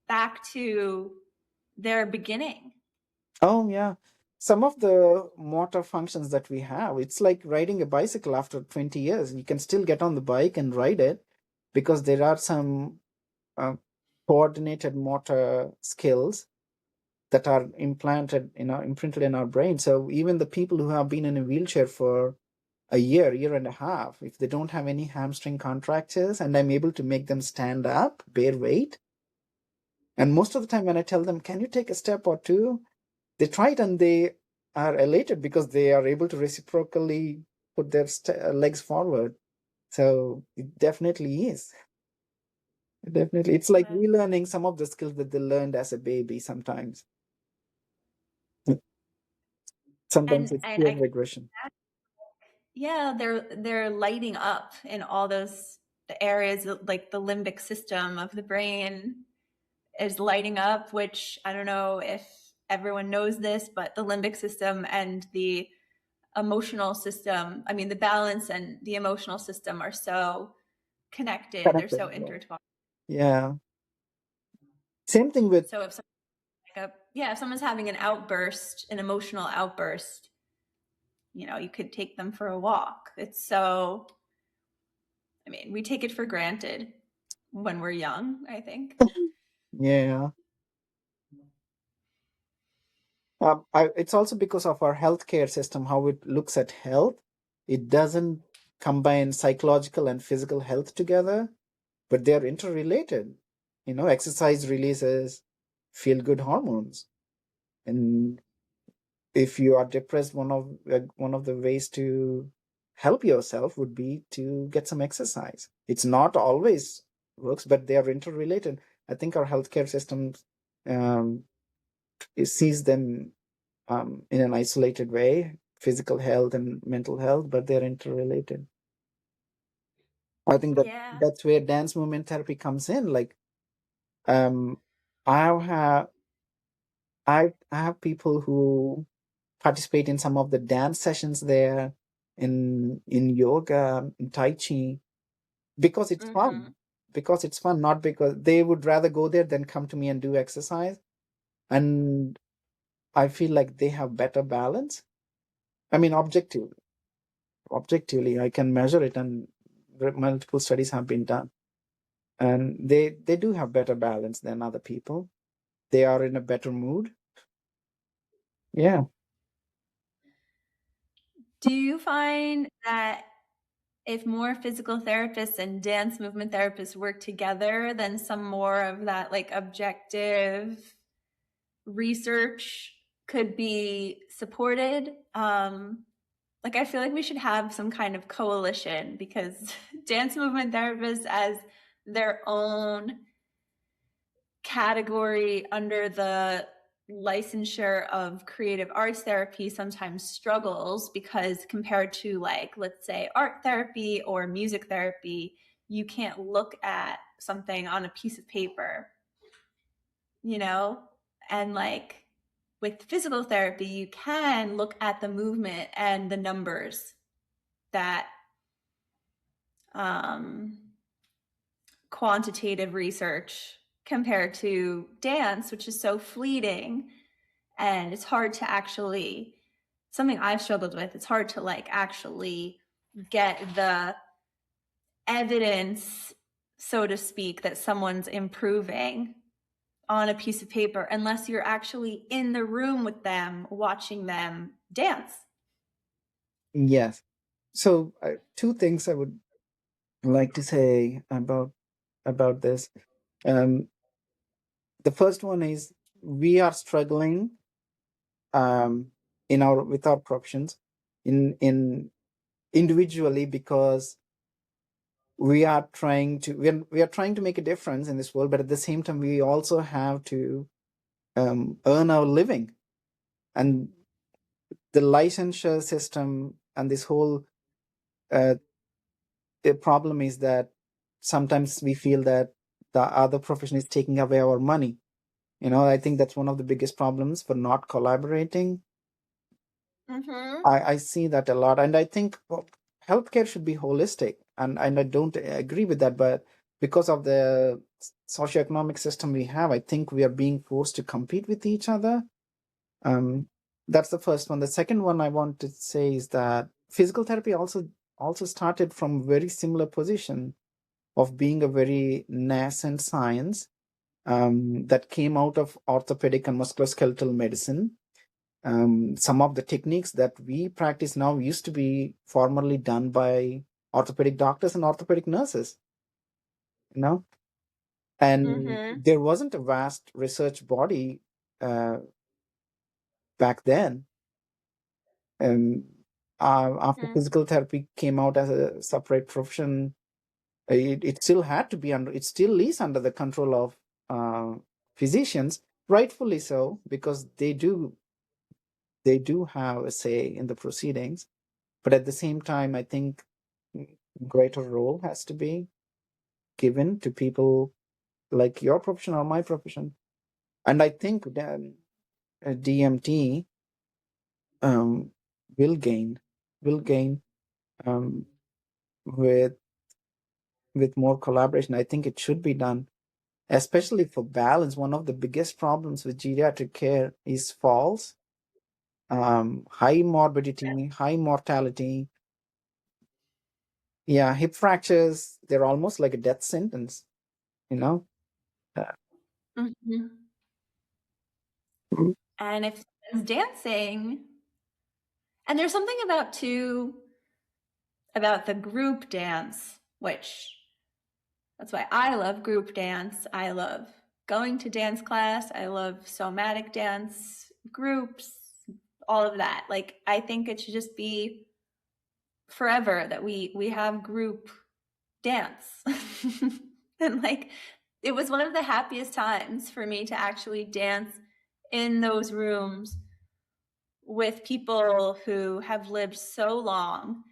back to their beginning? Oh, yeah. Some of the motor functions that we have, it's like riding a bicycle after 20 years. You can still get on the bike and ride it because there are some uh, coordinated motor skills that are imprinted in our brain. So even the people who have been in a wheelchair for a year and a half, if they don't have any hamstring contractures and I'm able to make them stand up, bear weight, and most of the time when I tell them, can you take a step or two, they try it and they are elated because they are able to reciprocally put their legs forward. So it definitely is. Definitely. It's like Uh, relearning some of the skills that they learned as a baby sometimes. Sometimes it's and pure I regression. yeah, they're lighting up in all those the areas like the limbic system of the brain is lighting up, which I don't know if everyone knows this, but the limbic system and the emotional system, I mean, the balance and the emotional system are so connected. They're Connected. so intertwined. Yeah. Same thing with, So if yeah, if someone's having an outburst, an emotional outburst, you could take them for a walk. It's so, I mean, we take it for granted when we're young, I think. yeah. It's also because of our healthcare system, how it looks at health. It doesn't combine psychological and physical health together, but they're interrelated. Exercise releases feel good hormones. And if you are depressed, one of the ways to help yourself would be to get some exercise. It's not always works, but they are interrelated. I think our healthcare system um, it sees them in an isolated way, physical health and mental health, but they're interrelated. I think that Yeah. that's where dance movement therapy comes in. Like, um, I have I have people who participate in some of the dance sessions there, in yoga, in tai chi, because it's Mm-hmm. fun. Because it's fun, not because they would rather go there than come to me and do exercise. And I feel like they have better balance. I mean, objectively I can measure it, and multiple studies have been done, and they do have better balance than other people. They are in a better mood. Yeah. Do you find that if more physical therapists and dance movement therapists work together, then some more of that like objective research could be supported? Like I feel like we should have some kind of coalition because dance movement therapists as their own category under the licensure of creative arts therapy sometimes struggles because compared to like let's say art therapy or music therapy, you can't look at something on a piece of paper, you know and like with physical therapy, you can look at the movement and the numbers that quantitative research compared to dance, which is so fleeting and it's hard to actually, something I've struggled with, it's hard to like actually get the evidence, so to speak, that someone's improving on a piece of paper unless you're actually in the room with them watching them dance. Yes. So two things I would like to say about this. Um, the first one is we are struggling in our with our professions in individually because we are trying to make a difference in this world, but at the same time we also have to earn our living, and the licensure system and this whole the problem is that sometimes we feel that the other profession is taking away our money. I think that's one of the biggest problems for not collaborating. I see that a lot, and I think healthcare should be holistic, and I don't agree with that, but because of the socioeconomic system we have, I think we are being forced to compete with each other. Um, that's the first one. The second one I want to say is that physical therapy also started from a very similar position of being a very nascent science that came out of orthopedic and musculoskeletal medicine. Some of the techniques that we practice now used to be formerly done by orthopedic doctors and orthopedic nurses, you know, and there wasn't a vast research body uh, back then. Um, After physical therapy came out as a separate profession, it still had to be it still is under the control of physicians, rightfully so, because they do have a say in the proceedings. But at the same time, I think greater role has to be given to people like your profession or my profession. And I think that DMT um, will gain will gain um, with more collaboration. I think it should be done, especially for balance. One of the biggest problems with geriatric care is falls, high morbidity, high mortality. Yeah, hip fractures, they're almost like a death sentence, you know? Uh, mm, And if someone's dancing, and there's something about too about the group dance, which that's why I love group dance. I love going to dance class. I love somatic dance groups, all of that. Like I think it should just be forever that we have group dance. And like it was one of the happiest times for me to actually dance in those rooms with people who have lived so long,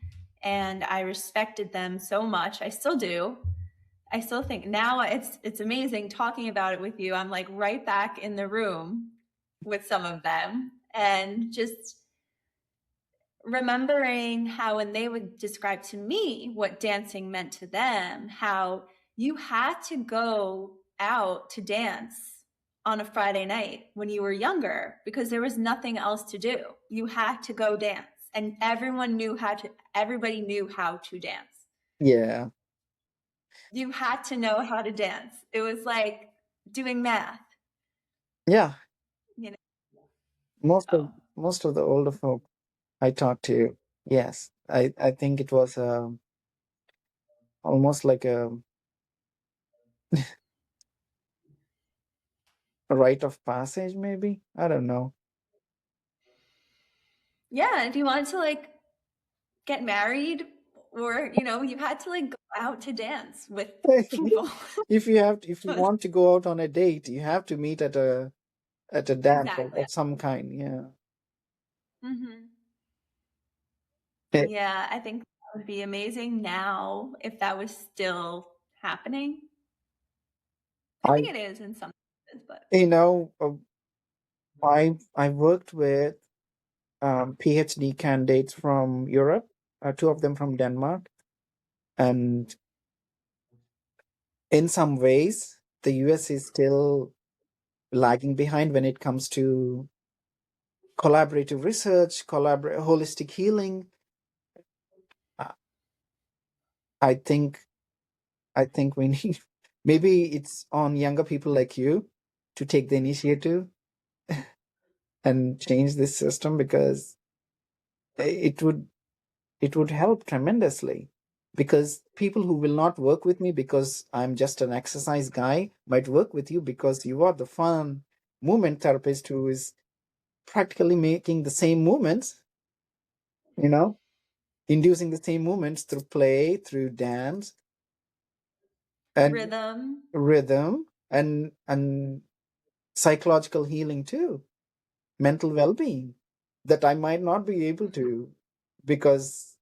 and I respected them so much. I still do. I still think now it's amazing talking about it with you. I'm like right back in the room with some of them, and just remembering how when they would describe to me what dancing meant to them, how you had to go out to dance on a Friday night when you were younger because there was nothing else to do. You had to go dance, and everybody knew how to dance. yeah, You had to know how to dance. It was like doing math, yeah. you know. Most of So, most of the older folk I talked to, yes, I think it was almost like a rite of passage, maybe. I don't know. yeah, if you wanted to like get married or you had to like go out to dance with people. If you want to go out on a date, you have to meet at a dance Exactly. of some kind. Yeah. Hmm. Eh, Yeah, I think that would be amazing now if that was still happening. I I think it is in some cases, but you know I've worked with PhD candidates from Europe, two of them from Denmark, and in some ways, the US is still lagging behind when it comes to collaborative research, holistic healing. Uh, I think I think we need maybe it's on younger people like you to take the initiative and change this system because it would it would help tremendously. Because people who will not work with me because I'm just an exercise guy might work with you because you are the fun movement therapist who is practically making the same movements, you know, inducing the same movements through play, through dance and Rhythm. rhythm and psychological healing too, mental well-being that I might not be able to because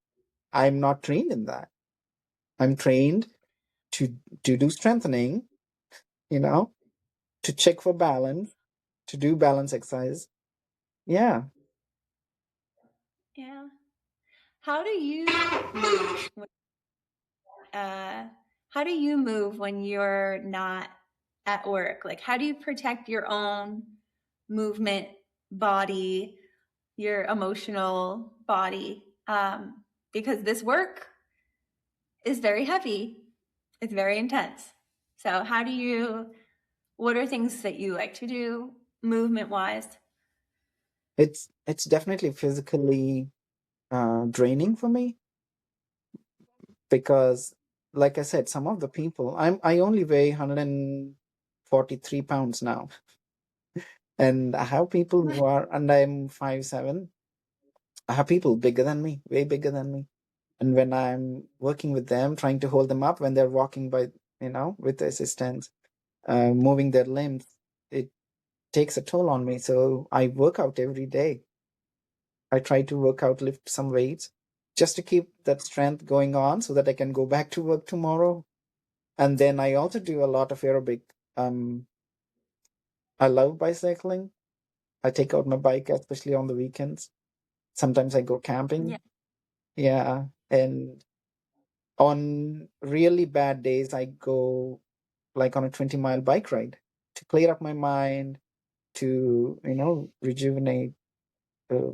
I'm not trained in that. I'm trained to do strengthening, you know, to check for balance, to do balance exercise. Yeah. Yeah. How do you move? Uh, how do you move when you're not at work? Like, how do you protect your own movement, body, your emotional body? Because this work is very heavy, it's very intense. So, what are things that you like to do movement wise? It's definitely physically draining for me because like I said, some of the people I only weigh 143 pounds now. And I have people who are and I'm 5'7". I have people bigger than me, way bigger than me. And when I'm working with them, trying to hold them up when they're walking by, with assistance, moving their limbs, it takes a toll on me. So I work out every day. I try to work out, lift some weights just to keep that strength going on so that I can go back to work tomorrow. And then I also do a lot of aerobic. Um, I love bicycling. I take out my bike, especially on the weekends. Sometimes I go Yeah. camping. Yeah. And on really bad days, I go like on a 20-mile bike ride to clear up my mind, to, rejuvenate uh,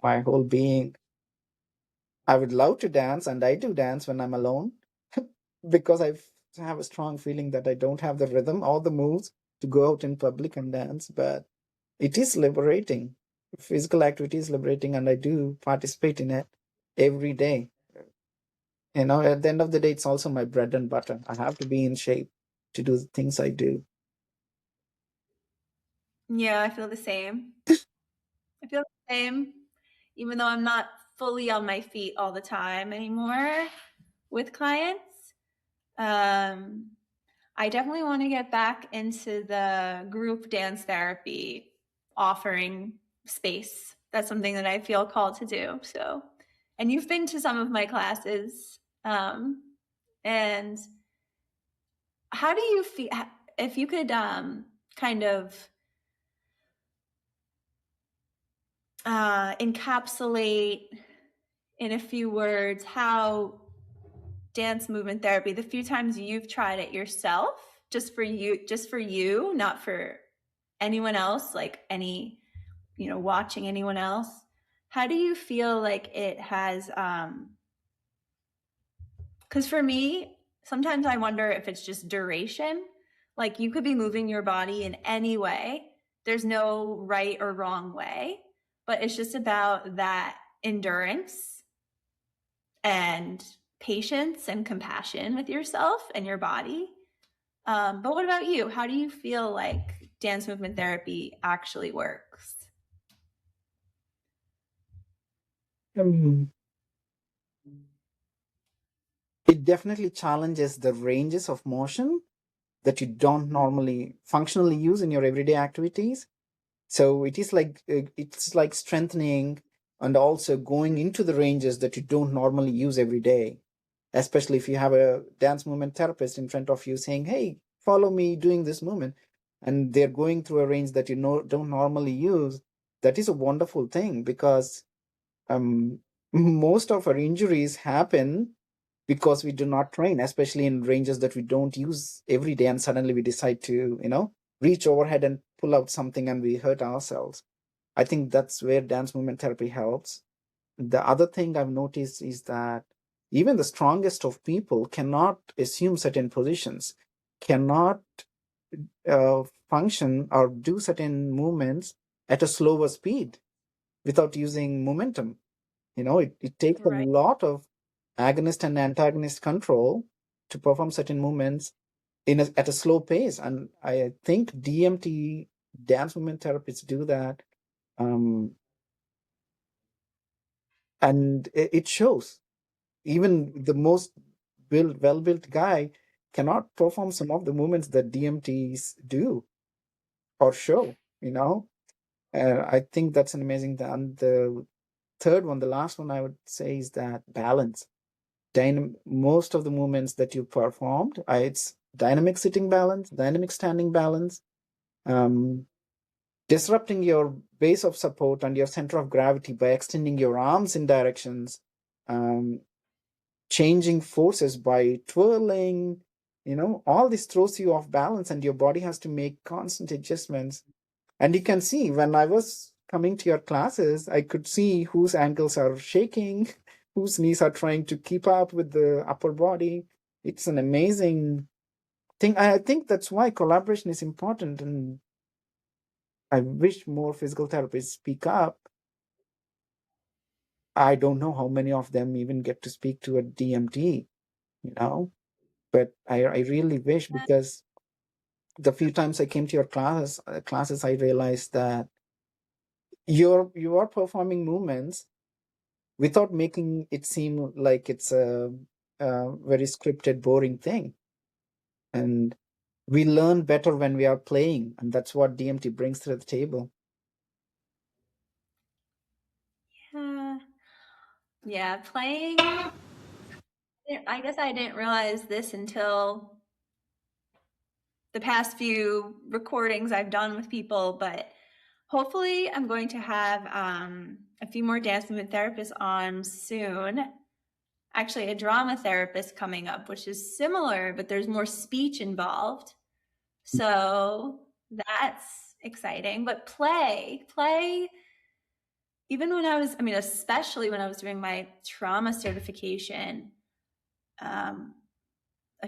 my whole being. I would love to dance, and I do dance when I'm alone because have a strong feeling that I don't have the rhythm or the moves to go out in public and dance. But it is liberating. Physical activity is liberating, and I do participate in it every day. At the end of the day, it's also my bread and butter. I have to be in shape to do the things I do. Yeah, I feel the same. I feel the same, even though I'm not fully on my feet all the time anymore with clients. Um, I definitely want to get back into the group dance therapy offering space. That's something that I feel called to do. So, and you've been to some of my classes. And how do you feel if you could kind of encapsulate in a few words how dance movement therapy, the few times you've tried it yourself, just for you, not for anyone else, like watching anyone else, how do you feel like it has because for me, sometimes I wonder if it's just duration. Like you could be moving your body in any way, there's no right or wrong way, but it's just about that endurance and patience and compassion with yourself and your body. But what about you? How do you feel like dance movement therapy actually works? Um, it definitely challenges the ranges of motion that you don't normally functionally use in your everyday activities. So it's like strengthening and also going into the ranges that you don't normally use every day, especially if you have a dance movement therapist in front of you saying, "Hey, follow me doing this movement." and they're going through a range that don't normally use, that is a wonderful thing, because um, most of our injuries happen because we do not train, especially in ranges that we don't use every day, and suddenly we decide to, reach overhead and pull out something and we hurt ourselves. I think that's where dance movement therapy helps. The other thing I've noticed is that even the strongest of people cannot assume certain positions, cannot function or do certain movements at a slower speed without using momentum. It takes a Right. lot of agonist and antagonist control to perform certain movements at a slow pace. And I think DMT, dance movement therapists, do that. Um, and it shows. Even the most well-built guy cannot perform some of the movements that DMTs do or show, I think that's an amazing thing. And the third one, the last one I would say, is that balance. Most of the movements that you performed, it's dynamic sitting balance, dynamic standing balance, um, disrupting your base of support and your center of gravity by extending your arms in directions, um, changing forces by twirling. All this throws you off balance, and your body has to make constant adjustments. And you can see, when I was coming to your classes, I could see whose ankles are shaking, whose knees are trying to keep up with the upper body. It's an amazing thing. I think that's why collaboration is important. And I wish more physical therapists speak up. I don't know how many of them even get to speak to a DMT, you know, but I really wish, because the few times I came to your classes, I realized that you are performing movements without making it seem like it's a very scripted, boring thing. And we learn better when we are playing, and that's what DMT brings to the table. Yeah. Yeah. Playing. I guess I didn't realize this until the past few recordings I've done with people, but hopefully I'm going to have a few more dance movement therapists on soon. Actually, a drama therapist coming up, which is similar, but there's more speech involved. So that's exciting. But play, even when especially when I was doing my trauma certification a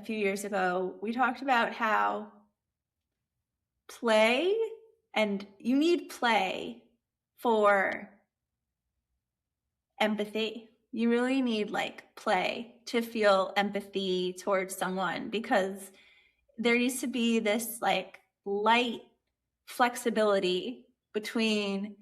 few years ago, we talked about how play, and you need play for empathy. You really need play to feel empathy towards someone, because there needs to be this light flexibility between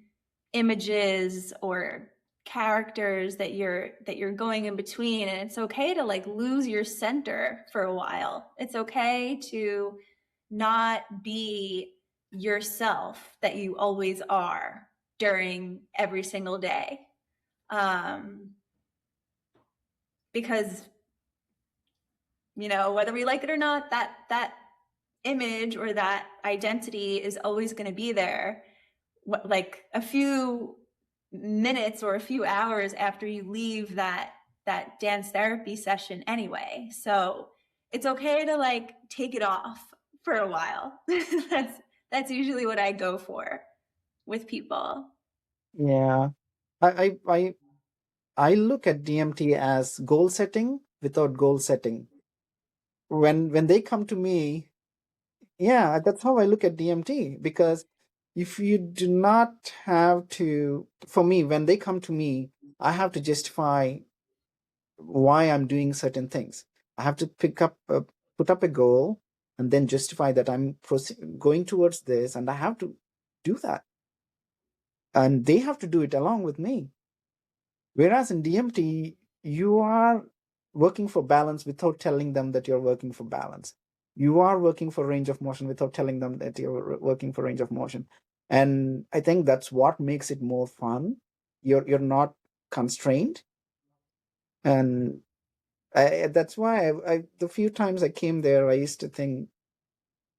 images or characters that you're going in between, and it's okay to lose your center for a while. It's okay to not be yourself that you always are during every single day, um, because whether we like it or not, that image or that identity is always going to be there, like a few minutes or a few hours after you leave that dance therapy session anyway. So it's okay to take it off for a while. That's usually what I go for with people. Yeah, I I I, I look at DMT as goal setting without goal setting. When they come to me, yeah, that's how I look at DMT. Because if you do not have to, for me, when they come to me, I have to justify why I'm doing certain things. I have to put up a goal, and then justify that I'm going towards this, and I have to do that. And they have to do it along with me. Whereas in DMT, you are working for balance without telling them that you're working for balance. You are working for range of motion without telling them that you're working for range of motion. And I think that's what makes it more fun. You're not constrained. And that's why the few times I came there, I used to think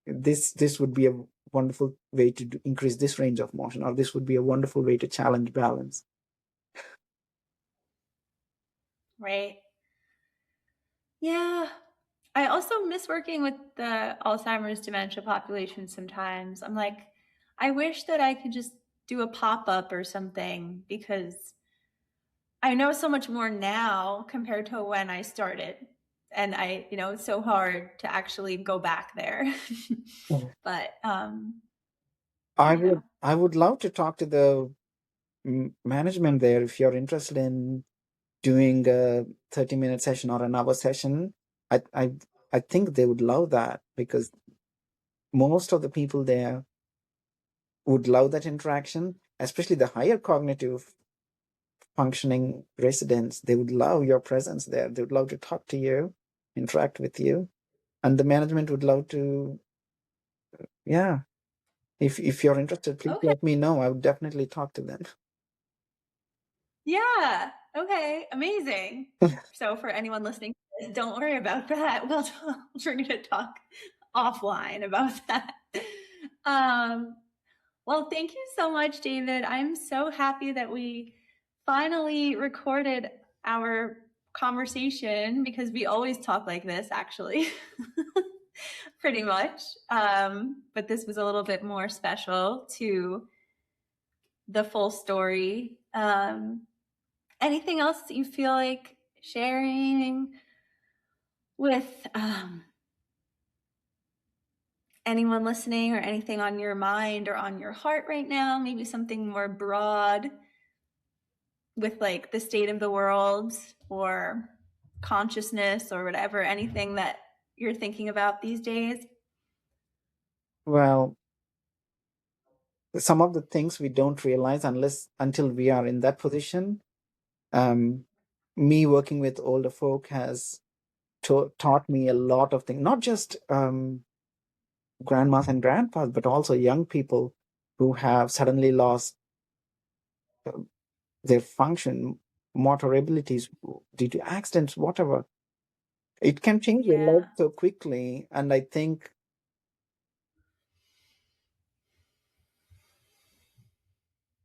this would be a wonderful way to increase this range of motion, or this would be a wonderful way to challenge balance. Right. Yeah. I also miss working with the Alzheimer's dementia population sometimes. I'm like, I wish that I could just do a pop-up or something, because I know so much more now compared to when I started. And it's so hard to actually go back there. But I would love to talk to the management there if you're interested in doing a 30-minute session or an hour session. I I I think they would love that, because most of the people there would love that interaction, especially the higher cognitive functioning residents. They would love your presence there. They would love to talk to you, interact with you, and the management would love to. Yeah, if you're interested, please okay. let me know. I would definitely talk to them. Yeah. Okay. Amazing. So for anyone listening to this, don't worry about that. We're going to talk offline about that. Um, well, thank you so much, David. I'm so happy that we finally recorded our conversation, because we always talk like this, actually, pretty much. But this was a little bit more special to the full story. Anything else that you feel like sharing with anyone listening, or anything on your mind or on your heart right now? Maybe something more broad with like the state of the world or consciousness or whatever, anything that you're thinking about these days? Well, some of the things we don't realize until we are in that position. Me working with older folk has taught me a lot of things, not just grandmas and grandpas, but also young people who have suddenly lost uh, their function, motor abilities due to accidents, whatever. It can change your life Yeah. so quickly. And I think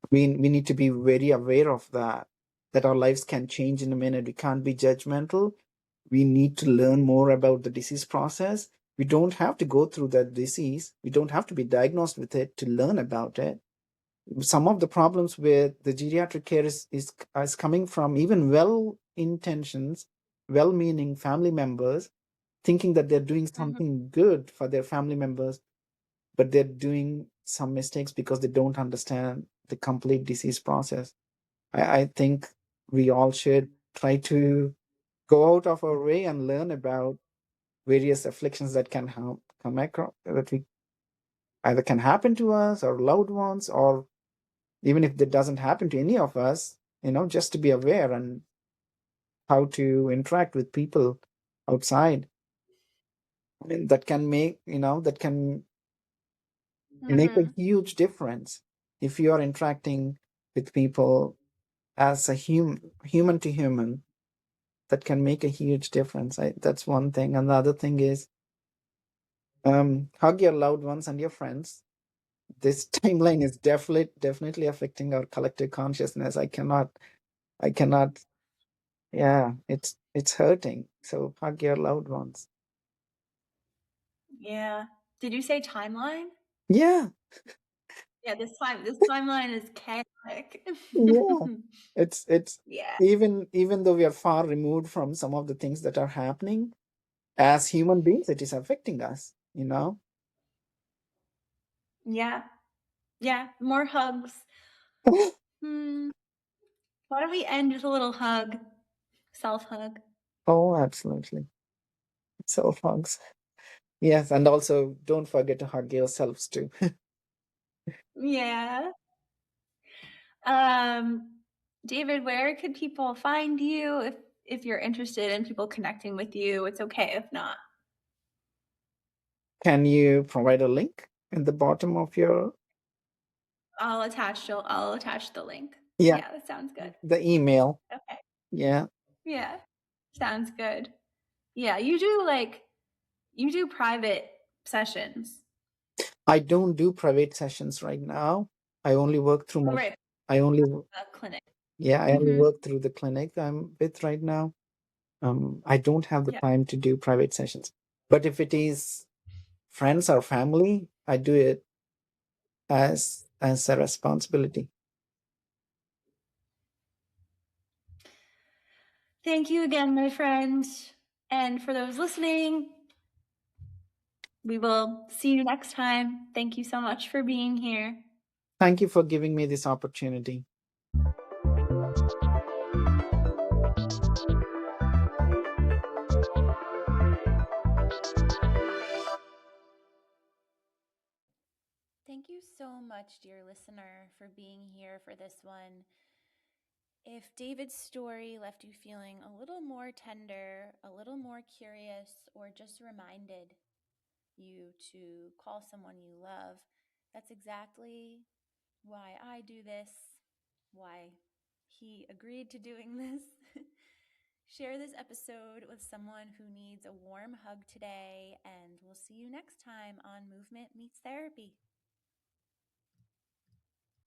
we need to be very aware of that our lives can change in a minute. We can't be judgmental. We need to learn more about the disease process. We don't have to go through that disease. We don't have to be diagnosed with it to learn about it. Some of the problems with the geriatric care is coming from even well intentions, well meaning family members thinking that they're doing Mm-hmm. something good for their family members, but they're doing some mistakes because they don't understand the complete disease process. I think we all should try to go out of our way and learn about various afflictions that can come across, that we either can happen to us or loved ones, or even if that doesn't happen to any of us, just to be aware and how to interact with people outside. I mean, that can make a Mm-hmm. huge difference if you are interacting with people as a human to human. That can make a huge difference. That's one thing. And the other thing is, hug your loved ones and your friends. This timeline is definitely affecting our collective consciousness. I cannot. Yeah, it's hurting. So hug your loved ones. Yeah. Did you say timeline? Yeah, Yeah, this timeline is chaotic. yeah. It's Yeah. even though we are far removed from some of the things that are happening, as human beings, it is affecting us. Yeah. Yeah. More hugs. Hmm. Why don't we end with a little hug? Self hug. Oh, absolutely. Self hugs. Yes, and also don't forget to hug yourselves too. Yeah. Um, David, where could people find you if you're interested in people connecting with you? It's okay if not. Can you provide a link in the bottom of your? I'll attach the link. Yeah, Yeah, that sounds good. the email. Okay. Yeah. Yeah. Sounds good. Yeah, you do private sessions. I don't do private sessions right now. I only work through my, Right. I only, Clinic. yeah, I only Mm-hmm. work through the clinic I'm with right now. I don't have the Yeah. time to do private sessions. But if it is friends or family, I do it as a responsibility. Thank you again, my friend. And for those listening, we will see you next time. Thank you so much for being here. Thank you for giving me this opportunity. Thank you so much, dear listener, for being here for this one. If David's story left you feeling a little more tender, a little more curious, or just reminded you to call someone you love, that's exactly why I do this, why he agreed to doing this. Share this episode with someone who needs a warm hug today, and we'll see you next time on Movement Meets Therapy.